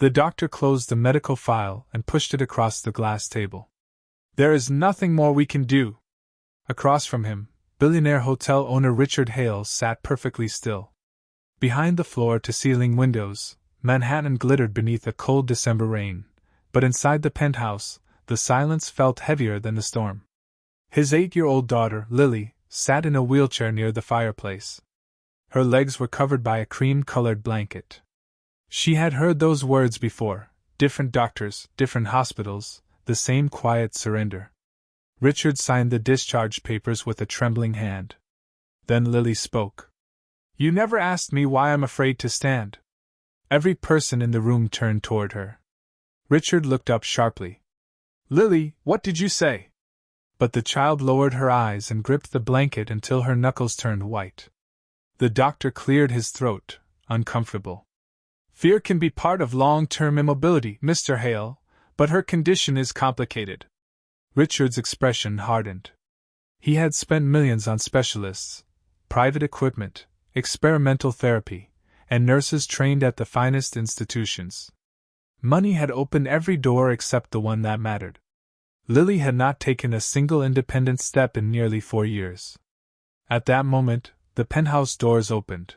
The doctor closed the medical file and pushed it across the glass table. There is nothing more we can do. Across from him, Billionaire hotel owner Richard Hale sat perfectly still. Behind the floor-to-ceiling windows, Manhattan glittered beneath a cold December rain, but inside the penthouse, the silence felt heavier than the storm. His 8-year-old daughter, Lily, sat in a wheelchair near the fireplace. Her legs were covered by a cream-colored blanket. She had heard those words before: different doctors, different hospitals, the same quiet surrender. Richard signed the discharge papers with a trembling hand. Then Lily spoke. "You never asked me why I'm afraid to stand." Every person in the room turned toward her. Richard looked up sharply. "Lily, what did you say?" But the child lowered her eyes and gripped the blanket until her knuckles turned white. The doctor cleared his throat, uncomfortable. "Fear can be part of long-term immobility, Mr. Hale, but her condition is complicated." Richard's expression hardened. He had spent millions on specialists, private equipment, experimental therapy, and nurses trained at the finest institutions. Money had opened every door except the one that mattered. Lily had not taken a single independent step in nearly 4 years. At that moment, the penthouse doors opened.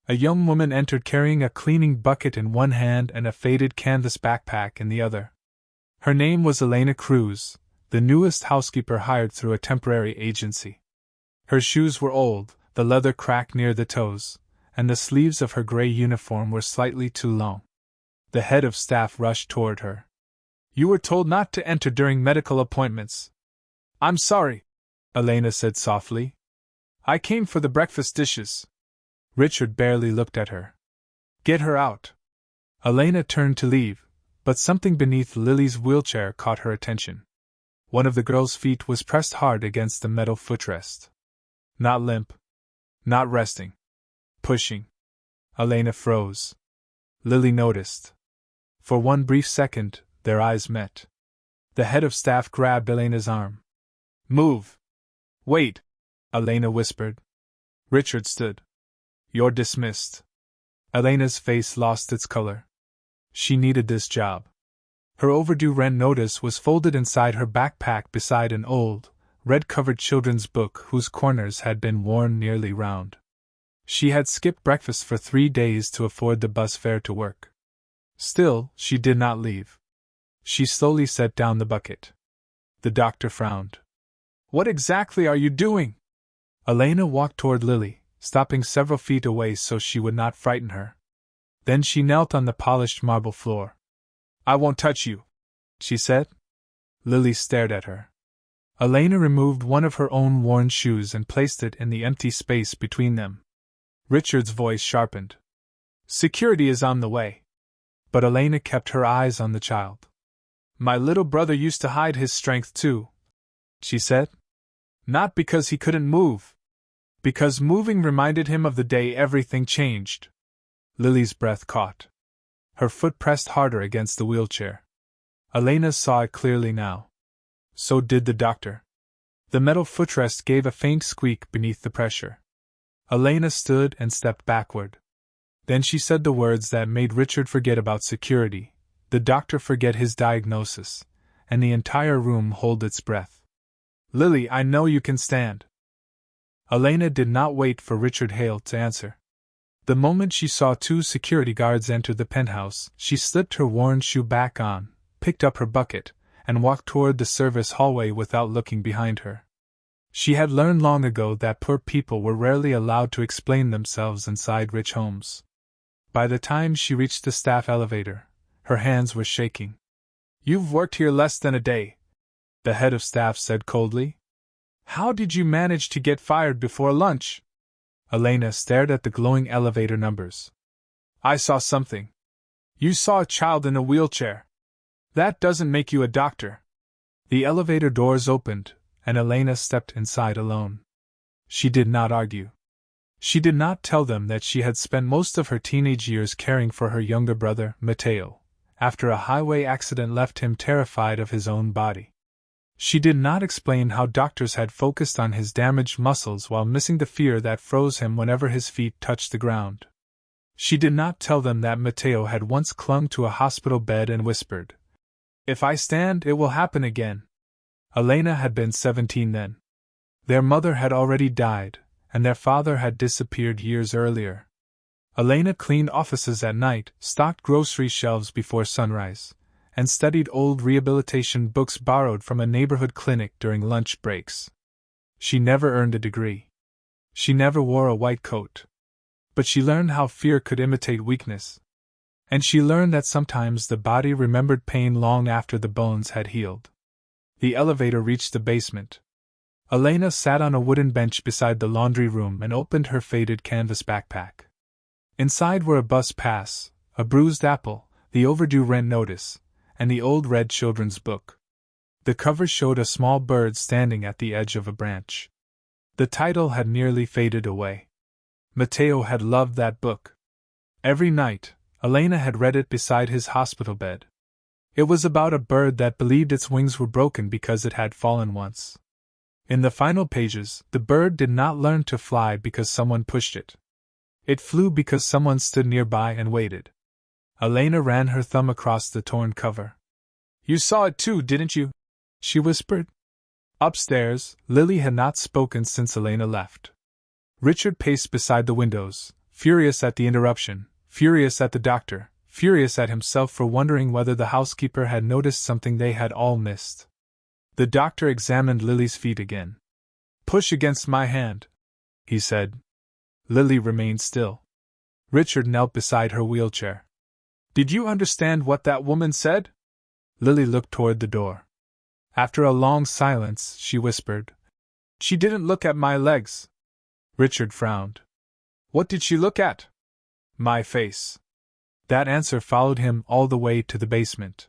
A young woman entered carrying a cleaning bucket in one hand and a faded canvas backpack in the other. Her name was Elena Cruz, the newest housekeeper hired through a temporary agency. Her shoes were old, the leather cracked near the toes, and the sleeves of her gray uniform were slightly too long. The head of staff rushed toward her. "You were told not to enter during medical appointments." "I'm sorry," Elena said softly. "I came for the breakfast dishes." Richard barely looked at her. "Get her out." Elena turned to leave, but something beneath Lily's wheelchair caught her attention. One of the girl's feet was pressed hard against the metal footrest. Not limp. Not resting. Pushing. Elena froze. Lily noticed. For one brief second, their eyes met. The head of staff grabbed Elena's arm. "Move!" "Wait!" Elena whispered. Richard stood. "You're dismissed." Elena's face lost its color. She needed this job. Her overdue rent notice was folded inside her backpack beside an old, red-covered children's book whose corners had been worn nearly round. She had skipped breakfast for 3 days to afford the bus fare to work. Still, she did not leave. She slowly set down the bucket. The doctor frowned. "What exactly are you doing?" Elena walked toward Lily, stopping several feet away so she would not frighten her. Then she knelt on the polished marble floor. "I won't touch you," she said. Lily stared at her. Elena removed one of her own worn shoes and placed it in the empty space between them. Richard's voice sharpened. "Security is on the way." But Elena kept her eyes on the child. "My little brother used to hide his strength too," she said. "Not because he couldn't move. Because moving reminded him of the day everything changed." Lily's breath caught. Her foot pressed harder against the wheelchair. Elena saw it clearly now. So did the doctor. The metal footrest gave a faint squeak beneath the pressure. Elena stood and stepped backward. Then she said the words that made Richard forget about security, the doctor forget his diagnosis, and the entire room hold its breath. "Lily, I know you can stand." Elena did not wait for Richard Hale to answer. The moment she saw 2 security guards enter the penthouse, she slipped her worn shoe back on, picked up her bucket, and walked toward the service hallway without looking behind her. She had learned long ago that poor people were rarely allowed to explain themselves inside rich homes. By the time she reached the staff elevator, her hands were shaking. "You've worked here less than a day," the head of staff said coldly. "How did you manage to get fired before lunch?" Elena stared at the glowing elevator numbers. "I saw something." "You saw a child in a wheelchair. That doesn't make you a doctor." The elevator doors opened, and Elena stepped inside alone. She did not argue. She did not tell them that she had spent most of her teenage years caring for her younger brother, Matteo, after a highway accident left him terrified of his own body. She did not explain how doctors had focused on his damaged muscles while missing the fear that froze him whenever his feet touched the ground. She did not tell them that Matteo had once clung to a hospital bed and whispered, "If I stand, it will happen again." Elena had been 17 then. Their mother had already died, and their father had disappeared years earlier. Elena cleaned offices at night, stocked grocery shelves before sunrise, and studied old rehabilitation books borrowed from a neighborhood clinic during lunch breaks. She never earned a degree. She never wore a white coat. But she learned how fear could imitate weakness. And she learned that sometimes the body remembered pain long after the bones had healed. The elevator reached the basement. Elena sat on a wooden bench beside the laundry room and opened her faded canvas backpack. Inside were a bus pass, a bruised apple, the overdue rent notice, and the old red children's book. The cover showed a small bird standing at the edge of a branch. The title had nearly faded away. Matteo had loved that book. Every night, Elena had read it beside his hospital bed. It was about a bird that believed its wings were broken because it had fallen once. In the final pages, the bird did not learn to fly because someone pushed it. It flew because someone stood nearby and waited. Elena ran her thumb across the torn cover. "You saw it too, didn't you?" she whispered. Upstairs, Lily had not spoken since Elena left. Richard paced beside the windows, furious at the interruption, furious at the doctor, furious at himself for wondering whether the housekeeper had noticed something they had all missed. The doctor examined Lily's feet again. "Push against my hand," he said. Lily remained still. Richard knelt beside her wheelchair. "Did you understand what that woman said?" Lily looked toward the door. After a long silence, she whispered, "She didn't look at my legs." Richard frowned. "What did she look at?" "My face." That answer followed him all the way to the basement.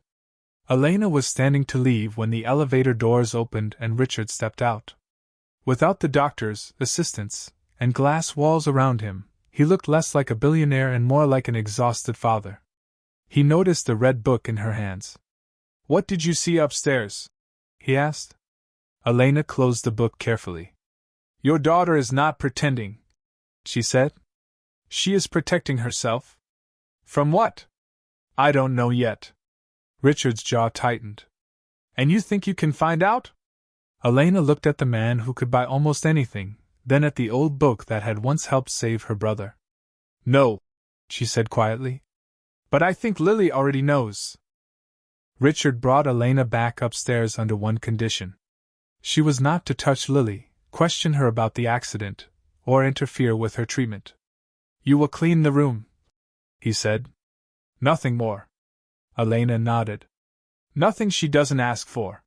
Elena was standing to leave when the elevator doors opened and Richard stepped out. Without the doctor's assistance, and glass walls around him, he looked less like a billionaire and more like an exhausted father. He noticed the red book in her hands. "What did you see upstairs?" he asked. Elena closed the book carefully. "Your daughter is not pretending," she said. "She is protecting herself." "From what?" "I don't know yet." Richard's jaw tightened. "And you think you can find out?" Elena looked at the man who could buy almost anything, then at the old book that had once helped save her brother. "No," she said quietly. "But I think Lily already knows." Richard brought Elena back upstairs under one condition. She was not to touch Lily, question her about the accident, or interfere with her treatment. "You will clean the room," he said. "Nothing more." Elena nodded. "Nothing she doesn't ask for."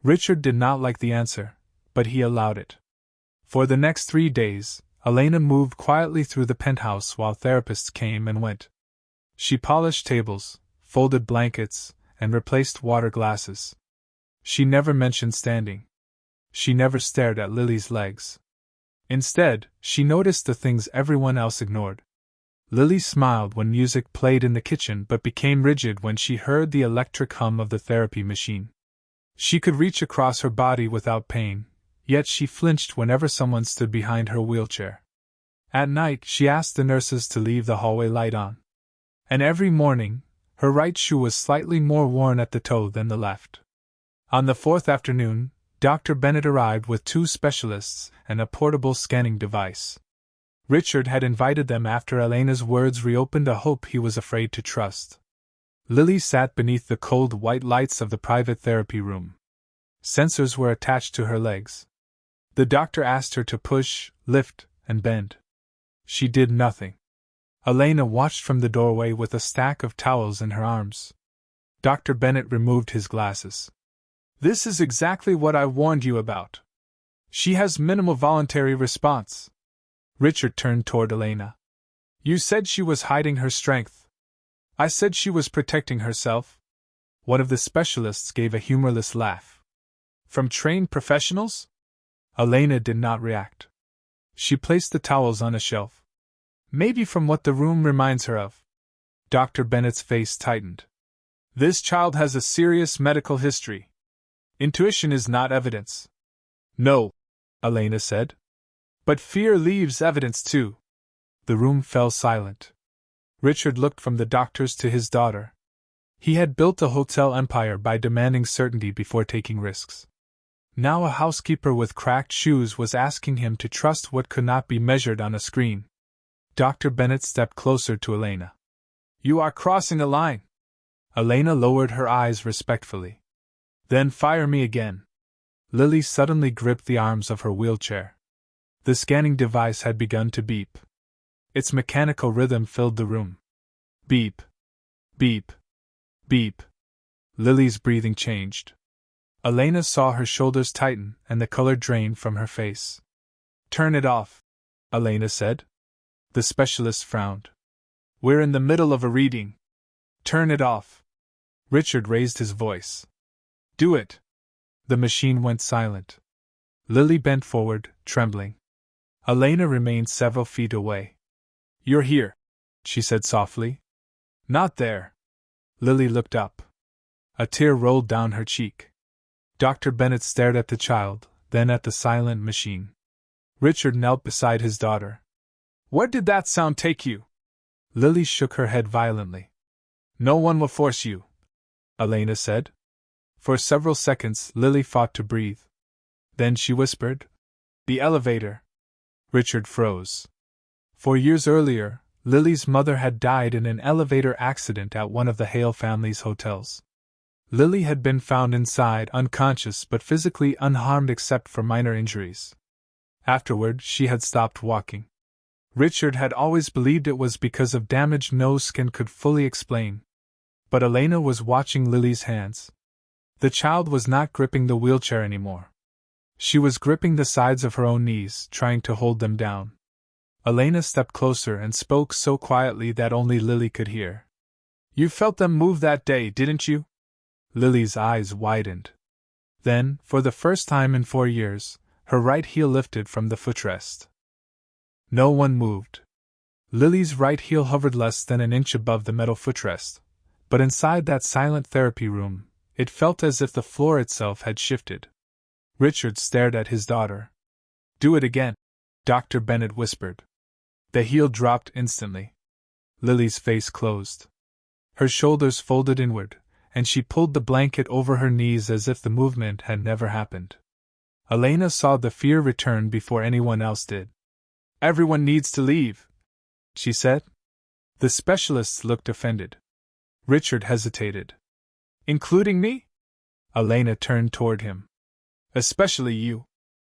Richard did not like the answer, but he allowed it. For the next 3 days, Elena moved quietly through the penthouse while therapists came and went. She polished tables, folded blankets, and replaced water glasses. She never mentioned standing. She never stared at Lily's legs. Instead, she noticed the things everyone else ignored. Lily smiled when music played in the kitchen but became rigid when she heard the electric hum of the therapy machine. She could reach across her body without pain, yet she flinched whenever someone stood behind her wheelchair. At night, she asked the nurses to leave the hallway light on. And every morning, her right shoe was slightly more worn at the toe than the left. On the 4th afternoon, Dr. Bennett arrived with 2 specialists and a portable scanning device. Richard had invited them after Elena's words reopened a hope he was afraid to trust. Lily sat beneath the cold white lights of the private therapy room. Sensors were attached to her legs. The doctor asked her to push, lift, and bend. She did nothing. Elena watched from the doorway with a stack of towels in her arms. Dr. Bennett removed his glasses. "This is exactly what I warned you about. She has minimal voluntary response." Richard turned toward Elena. "You said she was hiding her strength." "I said she was protecting herself." One of the specialists gave a humorless laugh. "From trained professionals?" Elena did not react. She placed the towels on a shelf. "Maybe from what the room reminds her of." Dr. Bennett's face tightened. "This child has a serious medical history. Intuition is not evidence." "No," Elena said. "But fear leaves evidence too." The room fell silent. Richard looked from the doctors to his daughter. He had built a hotel empire by demanding certainty before taking risks. Now a housekeeper with cracked shoes was asking him to trust what could not be measured on a screen. Dr. Bennett stepped closer to Elena. "You are crossing a line." Elena lowered her eyes respectfully. "Then fire me again." Lily suddenly gripped the arms of her wheelchair. The scanning device had begun to beep. Its mechanical rhythm filled the room. Beep. Beep. Beep. Lily's breathing changed. Elena saw her shoulders tighten and the color drain from her face. "Turn it off," Elena said. The specialist frowned. "We're in the middle of a reading. Turn it off." Richard raised his voice. "Do it." The machine went silent. Lily bent forward, trembling. Elena remained several feet away. "You're here," she said softly. "Not there." Lily looked up. A tear rolled down her cheek. Dr. Bennett stared at the child, then at the silent machine. Richard knelt beside his daughter. "Where did that sound take you?" Lily shook her head violently. "No one will force you," Elena said. For several seconds Lily fought to breathe. Then she whispered, "The elevator." Richard froze. 4 years earlier, Lily's mother had died in an elevator accident at one of the Hale family's hotels. Lily had been found inside, unconscious but physically unharmed except for minor injuries. Afterward, she had stopped walking. Richard had always believed it was because of damage no skin could fully explain. But Elena was watching Lily's hands. The child was not gripping the wheelchair anymore. She was gripping the sides of her own knees, trying to hold them down. Elena stepped closer and spoke so quietly that only Lily could hear. "You felt them move that day, didn't you?" Lily's eyes widened. Then, for the first time in 4 years, her right heel lifted from the footrest. No one moved. Lily's right heel hovered less than an inch above the metal footrest, but inside that silent therapy room, it felt as if the floor itself had shifted. Richard stared at his daughter. "Do it again," Dr. Bennett whispered. The heel dropped instantly. Lily's face closed. Her shoulders folded inward, and she pulled the blanket over her knees as if the movement had never happened. Elena saw the fear return before anyone else did. "Everyone needs to leave," she said. The specialists looked offended. Richard hesitated. "Including me?" Elena turned toward him. "Especially you."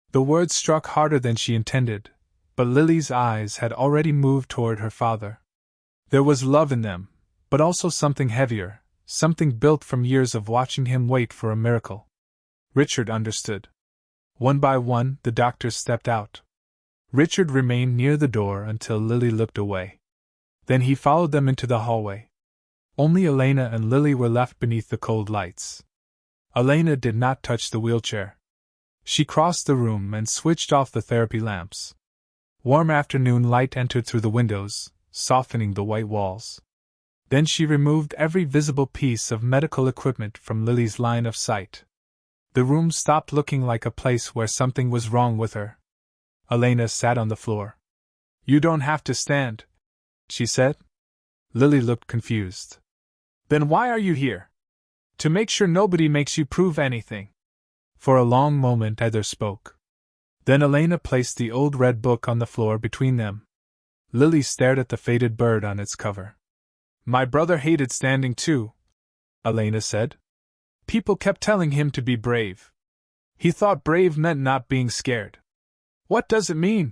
The words struck harder than she intended, but Lily's eyes had already moved toward her father. There was love in them, but also something heavier, something built from years of watching him wait for a miracle. Richard understood. One by one, the doctors stepped out. Richard remained near the door until Lily looked away. Then he followed them into the hallway. Only Elena and Lily were left beneath the cold lights. Elena did not touch the wheelchair. She crossed the room and switched off the therapy lamps. Warm afternoon light entered through the windows, softening the white walls. Then she removed every visible piece of medical equipment from Lily's line of sight. The room stopped looking like a place where something was wrong with her. Elena sat on the floor. "You don't have to stand," she said. Lily looked confused. "Then why are you here?" "To make sure nobody makes you prove anything." For a long moment neither spoke. Then Elena placed the old red book on the floor between them. Lily stared at the faded bird on its cover. "My brother hated standing too," Elena said. "People kept telling him to be brave. He thought brave meant not being scared." "What does it mean?"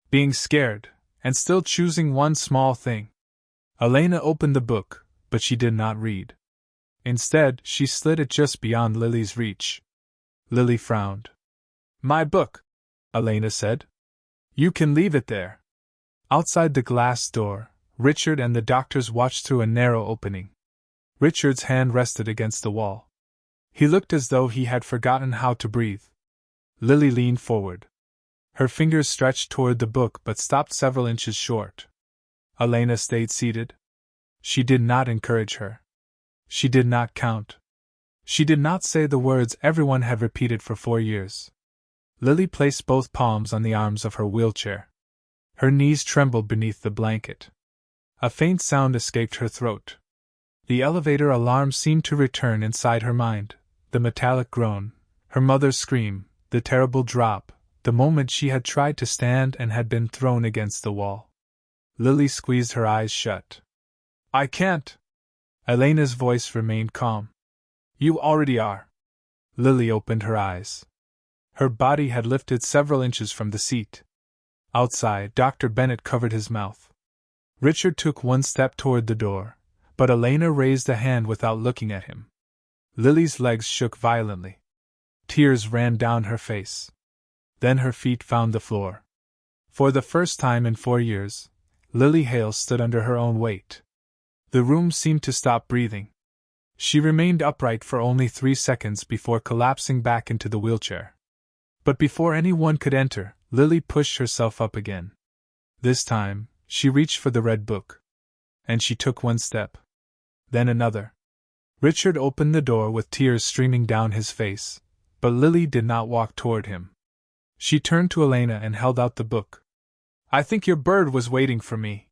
"Being scared, and still choosing one small thing." Elena opened the book, but she did not read. Instead, she slid it just beyond Lily's reach. Lily frowned. "My book," Elena said. "You can leave it there." Outside the glass door, Richard and the doctors watched through a narrow opening. Richard's hand rested against the wall. He looked as though he had forgotten how to breathe. Lily leaned forward. Her fingers stretched toward the book but stopped several inches short. Elena stayed seated. She did not encourage her. She did not count. She did not say the words everyone had repeated for 4 years. Lily placed both palms on the arms of her wheelchair. Her knees trembled beneath the blanket. A faint sound escaped her throat. The elevator alarm seemed to return inside her mind, the metallic groan, her mother's scream, the terrible drop, the moment she had tried to stand and had been thrown against the wall. Lily squeezed her eyes shut. I can't. Elena's voice remained calm. You already are. Lily opened her eyes. Her body had lifted several inches from the seat. Outside, Dr. Bennett covered his mouth. Richard took one step toward the door, but Elena raised a hand without looking at him. Lily's legs shook violently. Tears ran down her face. Then her feet found the floor. For the first time in 4 years, Lily Hale stood under her own weight. The room seemed to stop breathing. She remained upright for only 3 seconds before collapsing back into the wheelchair. But before anyone could enter, Lily pushed herself up again. This time, she reached for the red book. And she took one step. Then another. Richard opened the door with tears streaming down his face, but Lily did not walk toward him. She turned to Elena and held out the book. I think your bird was waiting for me.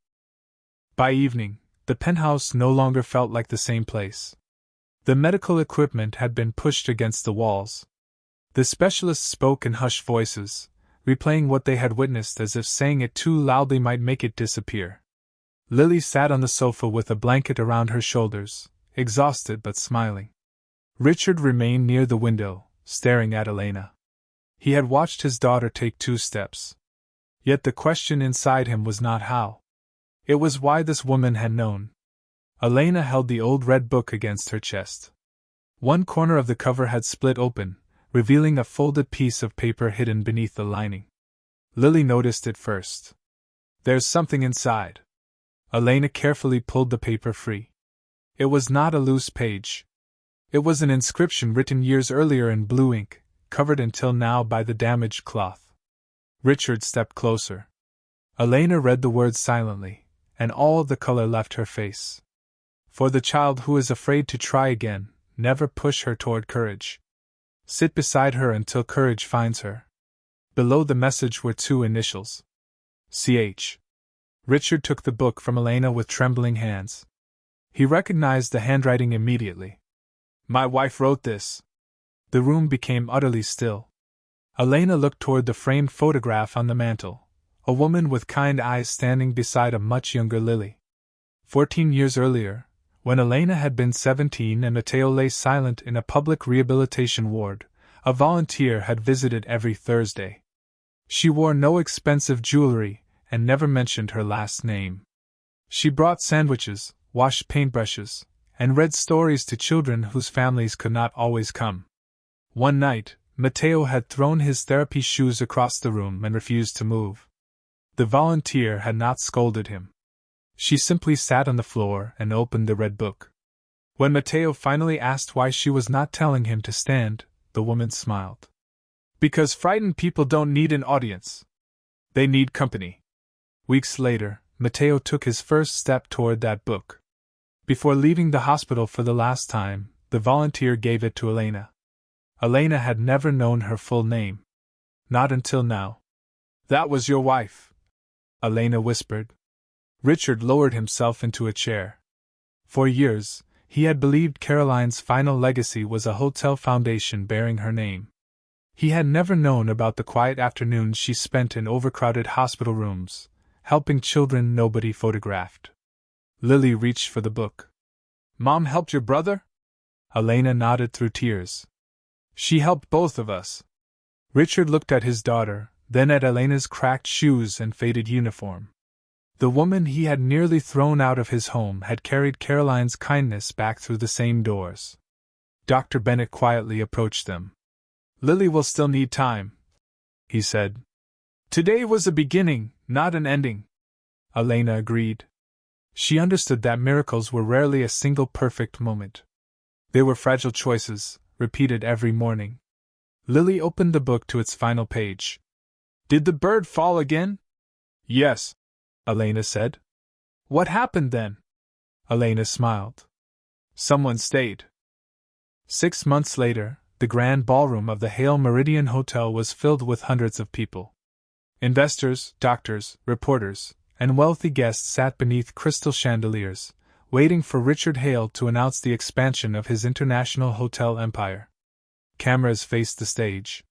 By evening, the penthouse no longer felt like the same place. The medical equipment had been pushed against the walls. The specialists spoke in hushed voices, replaying what they had witnessed as if saying it too loudly might make it disappear. Lily sat on the sofa with a blanket around her shoulders, exhausted but smiling. Richard remained near the window, staring at Elena. He had watched his daughter take 2 steps. Yet the question inside him was not how. It was why this woman had known. Elena held the old red book against her chest. One corner of the cover had split open, revealing a folded piece of paper hidden beneath the lining. Lily noticed it first. There's something inside. Elena carefully pulled the paper free. It was not a loose page. It was an inscription written years earlier in blue ink, covered until now by the damaged cloth. Richard stepped closer. Elena read the words silently, and all the color left her face. For the child who is afraid to try again, never push her toward courage. Sit beside her until courage finds her. Below the message were 2 initials. CH. Richard took the book from Elena with trembling hands. He recognized the handwriting immediately. My wife wrote this. The room became utterly still. Elena looked toward the framed photograph on the mantel, a woman with kind eyes standing beside a much younger Lily. 14 years earlier, when Elena had been 17 and Matteo lay silent in a public rehabilitation ward, a volunteer had visited every Thursday. She wore no expensive jewelry and never mentioned her last name. She brought sandwiches, washed paintbrushes, and read stories to children whose families could not always come. One night, Matteo had thrown his therapy shoes across the room and refused to move. The volunteer had not scolded him. She simply sat on the floor and opened the red book. When Matteo finally asked why she was not telling him to stand, the woman smiled. Because frightened people don't need an audience. They need company. Weeks later, Matteo took his first step toward that book. Before leaving the hospital for the last time, the volunteer gave it to Elena. Elena had never known her full name. Not until now. That was your wife, Elena whispered. Richard lowered himself into a chair. For years, he had believed Caroline's final legacy was a hotel foundation bearing her name. He had never known about the quiet afternoons she spent in overcrowded hospital rooms, helping children nobody photographed. Lily reached for the book. Mom helped your brother? Elena nodded through tears. She helped both of us. Richard looked at his daughter, then at Elena's cracked shoes and faded uniform. The woman he had nearly thrown out of his home had carried Caroline's kindness back through the same doors. Dr. Bennett quietly approached them. Lily will still need time, he said. Today was a beginning, not an ending. Elena agreed. She understood that miracles were rarely a single perfect moment. They were fragile choices, repeated every morning. Lily opened the book to its final page. Did the bird fall again? Yes, Elena said. What happened then? Elena smiled. Someone stayed. 6 months later, the grand ballroom of the Hale Meridian Hotel was filled with hundreds of people. Investors, doctors, reporters, and wealthy guests sat beneath crystal chandeliers, waiting for Richard Hale to announce the expansion of his international hotel empire. Cameras faced the stage.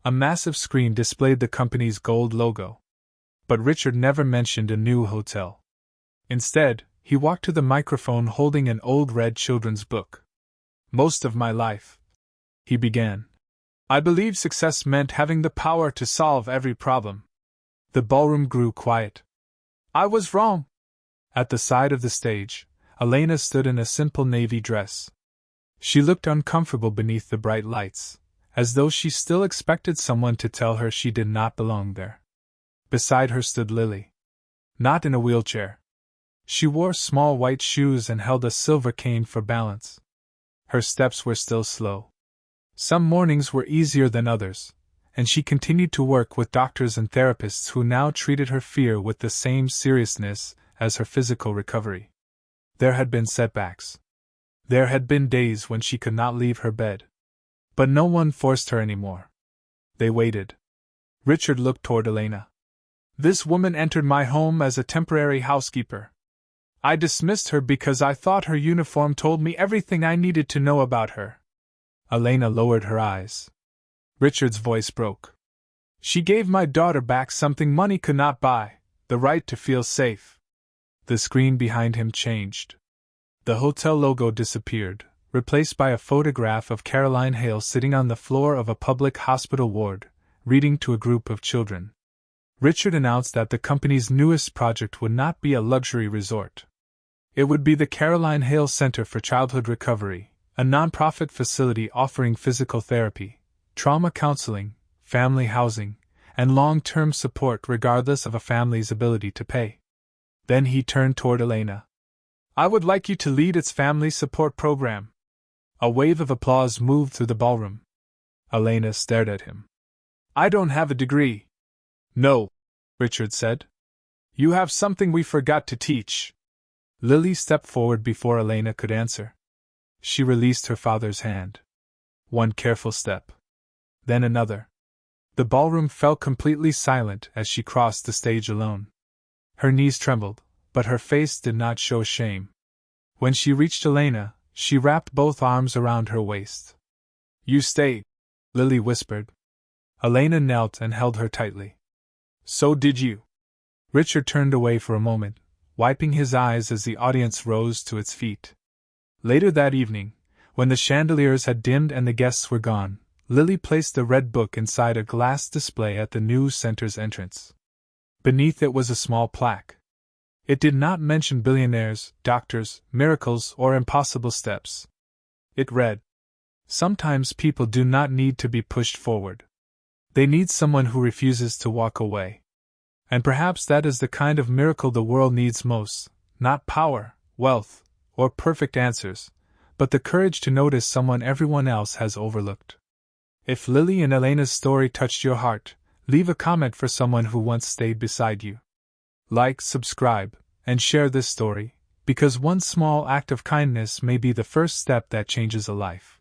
A massive screen displayed the company's gold logo. But Richard never mentioned a new hotel. Instead, he walked to the microphone holding an old red children's book. "Most of my life," he began, "I believed success meant having the power to solve every problem." The ballroom grew quiet. "I was wrong." At the side of the stage, Elena stood in a simple navy dress. She looked uncomfortable beneath the bright lights, as though she still expected someone to tell her she did not belong there. Beside her stood Lily. Not in a wheelchair. She wore small white shoes and held a silver cane for balance. Her steps were still slow. Some mornings were easier than others, and she continued to work with doctors and therapists who now treated her fear with the same seriousness as her physical recovery. There had been setbacks. There had been days when she could not leave her bed. But no one forced her anymore. They waited. Richard looked toward Elena. "This woman entered my home as a temporary housekeeper. I dismissed her because I thought her uniform told me everything I needed to know about her." Elena lowered her eyes. Richard's voice broke. "She gave my daughter back something money could not buy, the right to feel safe." The screen behind him changed. The hotel logo disappeared, replaced by a photograph of Caroline Hale sitting on the floor of a public hospital ward, reading to a group of children. Richard announced that the company's newest project would not be a luxury resort. It would be the Caroline Hale Center for Childhood Recovery, a nonprofit facility offering physical therapy, trauma counseling, family housing, and long-term support regardless of a family's ability to pay. Then he turned toward Elena. "I would like you to lead its family support program." A wave of applause moved through the ballroom. Elena stared at him. "I don't have a degree." "No," Richard said. "You have something we forgot to teach." Lily stepped forward before Elena could answer. She released her father's hand. One careful step. Then another. The ballroom fell completely silent as she crossed the stage alone. Her knees trembled, but her face did not show shame. When she reached Elena, she wrapped both arms around her waist. "You stay," Lily whispered. Elena knelt and held her tightly. "So did you." Richard turned away for a moment, wiping his eyes as the audience rose to its feet. Later that evening, when the chandeliers had dimmed and the guests were gone, Lily placed the red book inside a glass display at the new center's entrance. Beneath it was a small plaque. It did not mention billionaires, doctors, miracles, or impossible steps. It read, "Sometimes people do not need to be pushed forward. They need someone who refuses to walk away." And perhaps that is the kind of miracle the world needs most, not power, wealth, or perfect answers, but the courage to notice someone everyone else has overlooked. If Lily and Elena's story touched your heart, leave a comment for someone who once stayed beside you. Like, subscribe, and share this story, because one small act of kindness may be the first step that changes a life.